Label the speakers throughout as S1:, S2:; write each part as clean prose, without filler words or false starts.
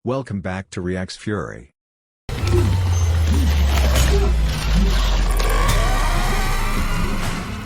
S1: Welcome back to Reactsfury.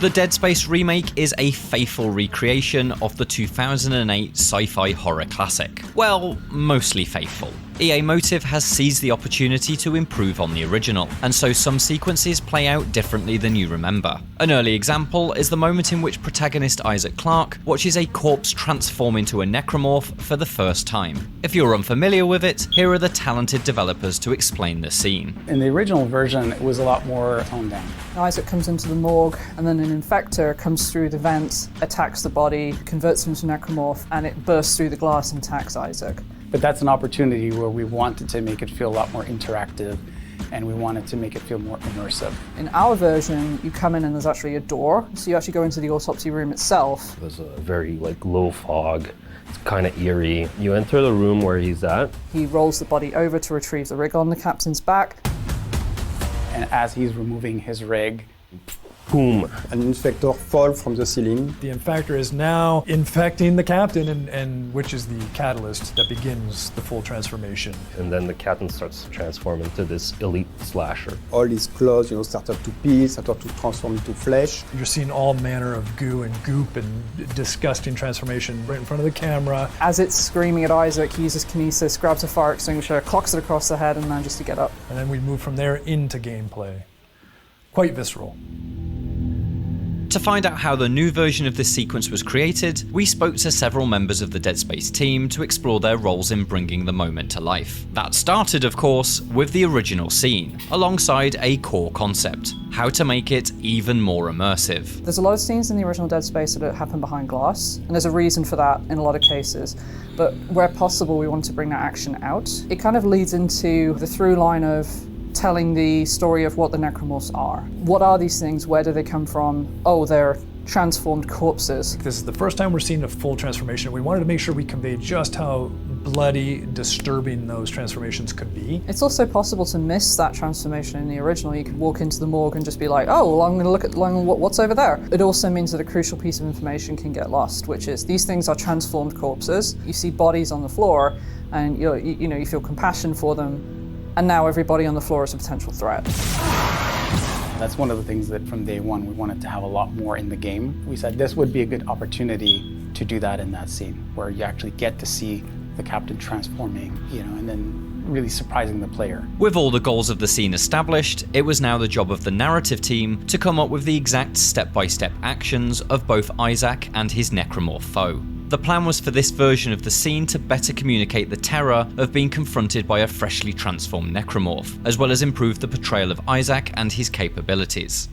S2: The Dead Space remake is a faithful recreation of the 2008 sci-fi horror classic. Well, mostly faithful. EA Motive has seized the opportunity to improve on the original, and so some sequences play out differently than you remember. An early example is the moment in which protagonist Isaac Clarke watches a corpse transform into a necromorph for the first time. If you're unfamiliar with it, here are the talented developers to explain the scene.
S3: In the original version, it was a lot more toned down.
S4: Isaac comes into the morgue, and then an infector comes through the vents, attacks the body, converts him into a necromorph, and it bursts through the glass and attacks Isaac.
S3: But that's an opportunity where we wanted to make it feel a lot more interactive, and we wanted to make it feel more immersive.
S4: In our version, you come in and there's actually a door, so you actually go into the autopsy room itself.
S5: There's a very low fog. It's kind of eerie. You enter the room where he's at.
S4: He rolls the body over to retrieve the rig on the captain's back.
S3: And as he's removing his rig,
S5: boom.
S6: An infector falls from the ceiling.
S7: The infector is now infecting the captain, and which is the catalyst that begins the full transformation.
S5: And then the captain starts to transform into this elite slasher.
S6: All his clothes, started to peel, started to transform into flesh.
S7: You're seeing all manner of goo and goop and disgusting transformation right in front of the camera.
S4: As it's screaming at Isaac, he uses kinesis, grabs a fire extinguisher, clocks it across the head, and manages to get up.
S7: And then we move from there into gameplay. Quite visceral.
S2: To find out how the new version of this sequence was created, we spoke to several members of the Dead Space team to explore their roles in bringing the moment to life. That started, of course, with the original scene, alongside a core concept: how to make it even more immersive.
S4: There's a lot of scenes in the original Dead Space that happen behind glass, and there's a reason for that in a lot of cases. But where possible, we want to bring that action out. It kind of leads into the through line of telling the story of what the necromorphs are. What are these things? Where do they come from? Oh, they're transformed corpses.
S7: This is the first time we're seeing a full transformation. We wanted to make sure we conveyed just how bloody, disturbing those transformations could be.
S4: It's also possible to miss that transformation in the original. You could walk into the morgue and just be like, oh, well, I'm going to look at what's over there. It also means that a crucial piece of information can get lost, which is these things are transformed corpses. You see bodies on the floor, and you feel compassion for them. And now everybody on the floor is a potential threat.
S3: that's one of the things that from day one we wanted to have a lot more in the game. We said this would be a good opportunity to do that in that scene, where you actually get to see the captain transforming, and then really surprising the player.
S2: With all the goals of the scene established, it was now the job of the narrative team to come up with the exact step-by-step actions of both Isaac and his necromorph foe. The plan was for this version of the scene to better communicate the terror of being confronted by a freshly transformed necromorph, as well as improve the portrayal of Isaac and his capabilities.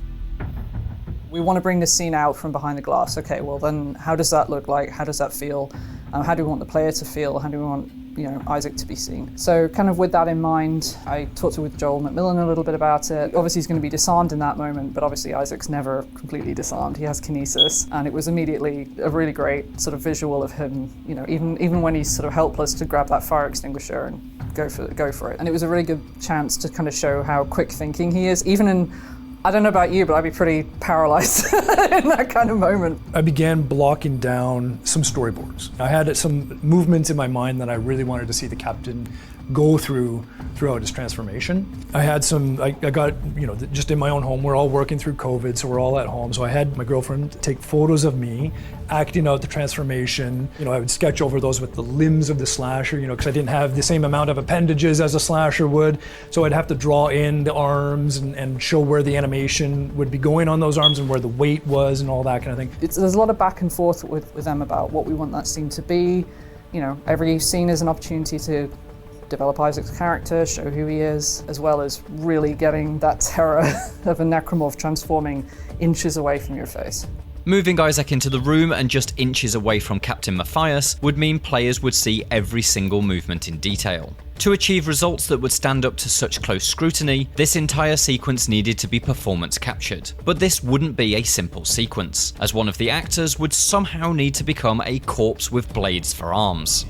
S4: We want to bring this scene out from behind the glass. Okay, well then how does that look like? How does that feel? How do we want the player to feel? How do we want Isaac to be seen? So kind of with that in mind, I talked with Joel McMillan a little bit about it. Obviously he's going to be disarmed in that moment, but obviously Isaac's never completely disarmed. He has kinesis, and it was immediately a really great sort of visual of him, even when he's sort of helpless, to grab that fire extinguisher and go for it. And it was a really good chance to kind of show how quick thinking he is, even in, I don't know about you, but I'd be pretty paralyzed in that kind of moment.
S7: I began blocking down some storyboards. I had some movements in my mind that I really wanted to see the captain go throughout his transformation. I had I got, just in my own home, we're all working through COVID, so we're all at home. So I had my girlfriend take photos of me acting out the transformation. I would sketch over those with the limbs of the slasher, because I didn't have the same amount of appendages as a slasher would. So I'd have to draw in the arms and show where the animation would be going on those arms and where the weight was and all that kind of thing.
S4: There's a lot of back and forth with them about what we want that scene to be. Every scene is an opportunity to develop Isaac's character, show who he is, as well as really getting that terror of a necromorph transforming inches away from your face.
S2: Moving Isaac into the room and just inches away from Captain Matthias would mean players would see every single movement in detail. To achieve results that would stand up to such close scrutiny, this entire sequence needed to be performance captured. But this wouldn't be a simple sequence, as one of the actors would somehow need to become a corpse with blades for arms.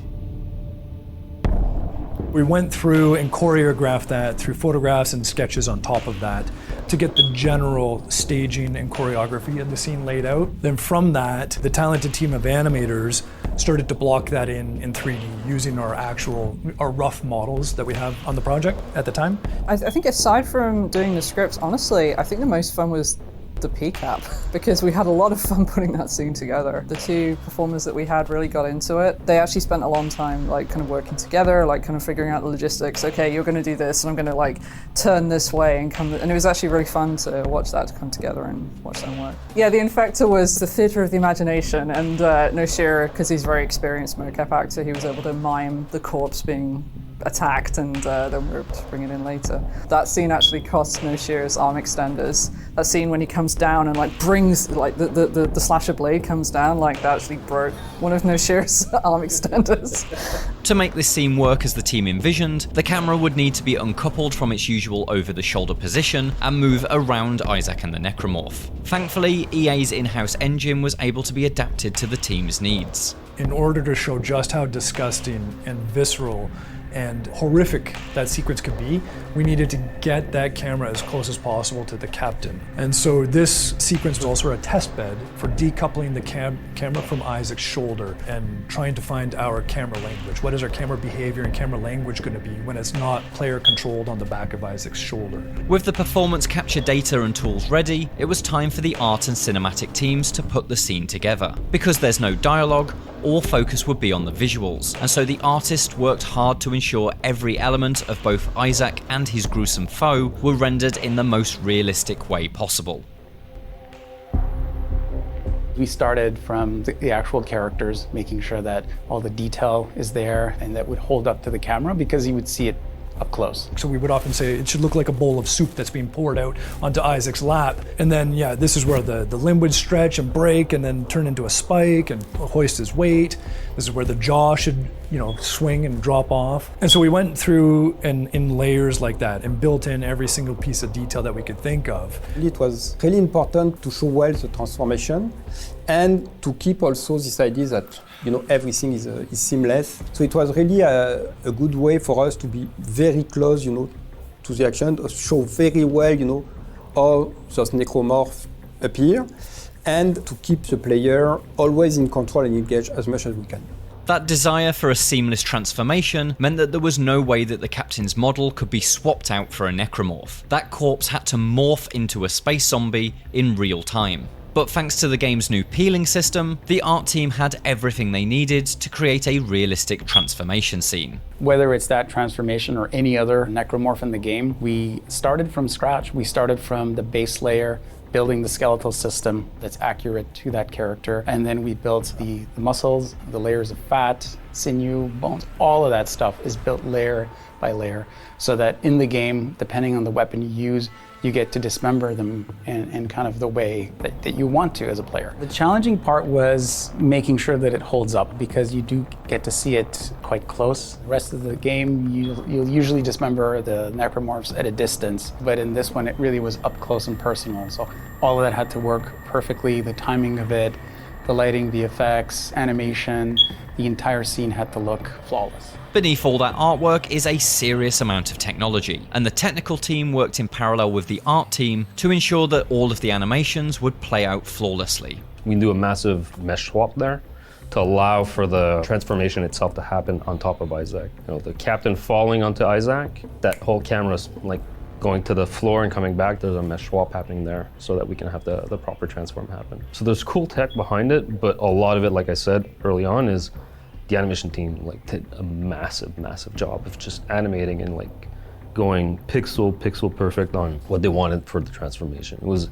S7: We went through and choreographed that through photographs and sketches on top of that to get the general staging and choreography of the scene laid out. Then from that, the talented team of animators started to block that in 3D using our rough models that we have on the project at the time.
S4: I think aside from doing the scripts, honestly, I think the most fun was the PCAP, because we had a lot of fun putting that scene together. The two performers that we had really got into it. They actually spent a long time like kind of working together, like kind of figuring out the logistics. Okay, you're going to do this and I'm going to like turn this way and come, and it was actually really fun to watch that come together and watch them work. Yeah, the Infector was the theatre of the imagination, and Noshira, because he's a very experienced mocap actor, he was able to mime the corpse being attacked, and then we were able to bring it in later. That scene actually cost Noshira's arm extenders. That scene when he comes down and like brings like the slasher blade comes down, like that actually broke one of Noshira's arm extenders.
S2: To make this scene work as the team envisioned, the camera would need to be uncoupled from its usual over-the-shoulder position and move around Isaac and the Necromorph. Thankfully, EA's in-house engine was able to be adapted to the team's needs.
S7: In order to show just how disgusting and visceral and horrific that sequence could be, we needed to get that camera as close as possible to the captain. And so this sequence was also a test bed for decoupling the camera from Isaac's shoulder and trying to find our camera language. What is our camera behavior and camera language going to be when it's not player controlled on the back of Isaac's shoulder?
S2: With the performance capture data and tools ready, it was time for the art and cinematic teams to put the scene together. Because there's no dialogue, all focus would be on the visuals, and so the artist worked hard to ensure every element of both Isaac and his gruesome foe were rendered in the most realistic way possible.
S3: We started from the actual characters, making sure that all the detail is there and that would hold up to the camera, because you would see it up close.
S7: So we would often say it should look like a bowl of soup that's being poured out onto Isaac's lap. And then, yeah, this is where the limb would stretch and break and then turn into a spike and hoist his weight. This is where the jaw should, swing and drop off. And so we went through and in layers like that and built in every single piece of detail that we could think of.
S6: It was really important to show well the transformation and to keep also this idea that everything is seamless. So it was really a good way for us to be very close, to the action, to show very well, how those necromorphs appear, and to keep the player always in control and engaged as much as we can.
S2: That desire for a seamless transformation meant that there was no way that the captain's model could be swapped out for a necromorph. That corpse had to morph into a space zombie in real time. But thanks to the game's new peeling system, the art team had everything they needed to create a realistic transformation scene.
S3: Whether it's that transformation or any other necromorph in the game, we started from scratch. We started from the base layer, building the skeletal system that's accurate to that character. And then we built the muscles, the layers of fat, sinew, bones, all of that stuff is built layer by layer, so that in the game, depending on the weapon you use, you get to dismember them in kind of the way that you want to as a player. The challenging part was making sure that it holds up, because you do get to see it quite close. The rest of the game, you'll usually dismember the necromorphs at a distance, but in this one, it really was up close and personal. So all of that had to work perfectly, the timing of it, the lighting, the effects, animation, the entire scene had to look flawless.
S2: Beneath all that artwork is a serious amount of technology, and the technical team worked in parallel with the art team to ensure that all of the animations would play out flawlessly.
S5: We do a massive mesh swap there to allow for the transformation itself to happen on top of Isaac. The captain falling onto Isaac, that whole camera's like going to the floor and coming back. There's a mesh swap happening there so that we can have the proper transform happen. So there's cool tech behind it, but a lot of it, like I said early on, is the animation team did a massive job of just animating and going pixel perfect on what they wanted for the transformation. It was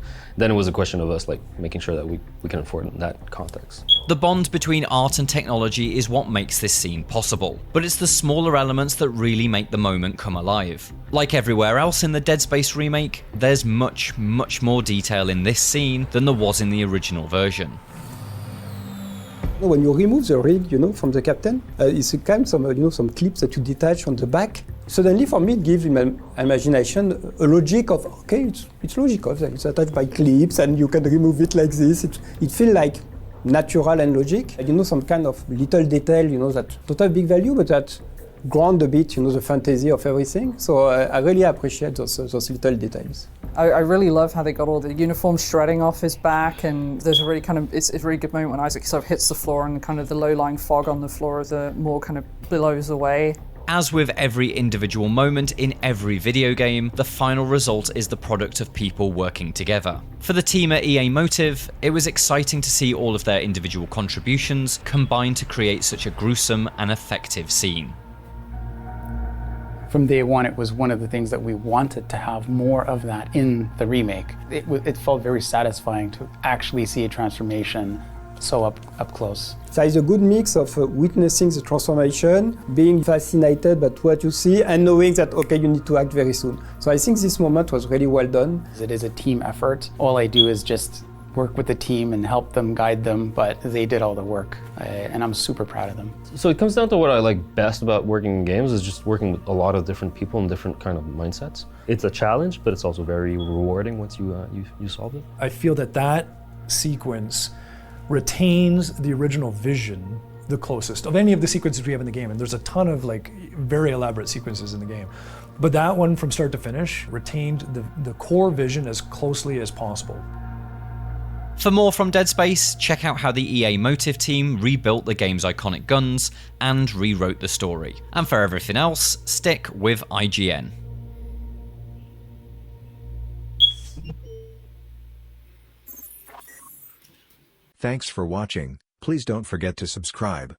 S5: a question of us making sure that we can afford it in that context.
S2: The bond between art and technology is what makes this scene possible, but it's the smaller elements that really make the moment come alive. Like everywhere else in the Dead Space remake, there's much more detail in this scene than there was in the original version.
S6: When you remove the rig, from the captain, it's kind of some clips that you detach on the back. Suddenly, for me, it gives imagination a logic of, okay, it's logical. It's attached by clips, and you can remove it like this. It feels like natural and logic. Some kind of little detail, that don't have big value, but that ground a bit, the fantasy of everything. So I really appreciate those little details.
S4: I really love how they got all the uniforms shredding off his back, and there's a really kind of, it's a really good moment when Isaac sort of hits the floor and kind of the low-lying fog on the floor of the moor kind of billows away.
S2: As with every individual moment in every video game, the final result is the product of people working together. For the team at EA Motive, it was exciting to see all of their individual contributions combine to create such a gruesome and effective scene.
S3: From day one, it was one of the things that we wanted to have more of that in the remake. It felt very satisfying to actually see a transformation so up close.
S6: There is a good mix of witnessing the transformation, being fascinated by what you see, and knowing that, okay, you need to act very soon. So I think this moment was really well done.
S3: It is a team effort. All I do is just work with the team and help them, guide them, but they did all the work, and I'm super proud of them.
S5: So it comes down to what I like best about working in games is just working with a lot of different people and different kind of mindsets. It's a challenge, but it's also very rewarding once you solve it.
S7: I feel that sequence retains the original vision the closest of any of the sequences we have in the game, and there's a ton of like very elaborate sequences in the game. But that one from start to finish retained the core vision as closely as possible.
S2: For more from Dead Space, check out how the EA Motive team rebuilt the game's iconic guns and rewrote the story. And for everything else, stick with IGN.
S1: Thanks for watching. Please don't forget to subscribe.